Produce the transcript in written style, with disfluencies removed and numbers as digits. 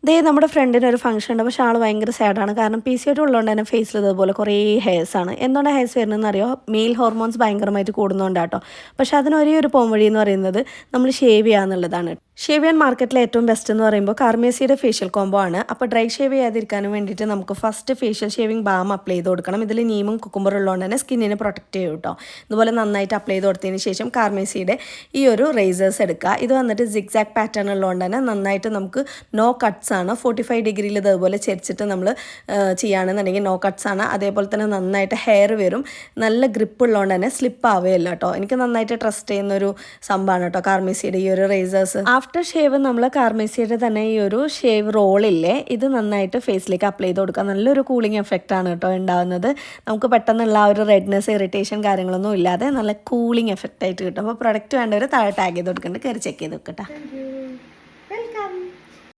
ദേ നമ്മുടെ ഫ്രണ്ടിന് ഒരു ഫംഗ്ഷൻ ഉണ്ട്. പക്ഷേ ആൾ ഭയങ്കര സാഡാണ്. കാരണം PCOD ഉള്ളതുകൊണ്ട് തന്നെ ഫേസിൽ ഇതുപോലെ കുറേ ഹെയർസാണ്. എന്തുകൊണ്ടാണ് ഹെയർസ് വരുന്നതെന്ന് അറിയോ? മെയിൽ ഹോർമോൺസ് ഭയങ്കരമായിട്ട് കൂടുന്നതുകൊണ്ടാട്ടോ. പക്ഷേ അതിന് ഒരേ ഒരു പോംവഴി എന്ന് പറയുന്നത് നമ്മൾ ഷേവ് ചെയ്യുക എന്നുള്ളതാണ്. ഷേവ് ചെയ്യാൻ മാർക്കറ്റിലെ ഏറ്റവും ബെസ്റ്റ് എന്ന് പറയുമ്പോൾ കാർമേസിയുടെ ഫേഷ്യൽ കോംബോ ആണ്. അപ്പോൾ ഡ്രൈ ഷേവ് ചെയ്യാതിരിക്കാനും വേണ്ടിയിട്ട് നമുക്ക് first facial shaving balm apply ചെയ്ത് കൊടുക്കണം. ഇതിൽ നീമും കുക്കുംബറും ഉള്ളതുകൊണ്ട് തന്നെ സ്കിന്നിനെ പ്രൊട്ടക്റ്റ് ചെയ്യും കേട്ടോ. ഇതുപോലെ നന്നായിട്ട് അപ്ലൈ ചെയ്ത് കൊടുത്തതിന് ശേഷം കാർമേസിയുടെ ഈ ഒരു റേസേഴ്സ് എടുക്കുക. ഇത് വന്നിട്ട് സിഗ്സാക് പാറ്റേൺ ഉള്ളതുകൊണ്ട് തന്നെ നന്നായിട്ട് നമുക്ക് നോ കട്ട്സ് ആണ്. 45 ഡിഗ്രിയിൽ ഇതുപോലെ ചെരിച്ചിട്ട് നമ്മൾ ചെയ്യുകയാണെന്നുണ്ടെങ്കിൽ നോ കട്ട്സ് ആണ്. അതേപോലെ തന്നെ നന്നായിട്ട് ഹെയർ വരും. നല്ല ഗ്രിപ്പ് ഉള്ളതുകൊണ്ട് തന്നെ സ്ലിപ്പ് ആവുകയില്ല കേട്ടോ. എനിക്ക് നന്നായിട്ട് ട്രസ്റ്റ് ചെയ്യുന്നൊരു സംഭവമാണ് കേട്ടോ കാർമേസിയുടെ ഈ ഒരു റേസേഴ്സ്. ആഫ്റ്റർ ഷേവ് നമ്മൾ കാർമേസിയുടെ തന്നെ ഈ ഒരു ഷേവ് റോളില്ലേ, ഇത് നന്നായിട്ട് ഫേസിലേക്ക് അപ്ലൈ ചെയ്ത് കൊടുക്കുക. നല്ലൊരു കൂളിംഗ് എഫക്റ്റ് ആണ് കേട്ടോ ഉണ്ടാകുന്നത്. നമുക്ക് പെട്ടെന്നുള്ള ആ ഒരു റെഡ്നെസ് ഇറിറ്റേഷൻ കാര്യങ്ങളൊന്നും ഇല്ലാതെ നല്ല കൂളിംഗ് എഫക്റ്റ് ആയിട്ട് കിട്ടും. അപ്പോൾ പ്രൊഡക്റ്റ് വേണ്ടവർ താഴെ ടാഗ് ചെയ്ത് കൊടുക്കേണ്ടത് കയറി ചെക്ക് ചെയ്ത് വെക്കട്ടെ.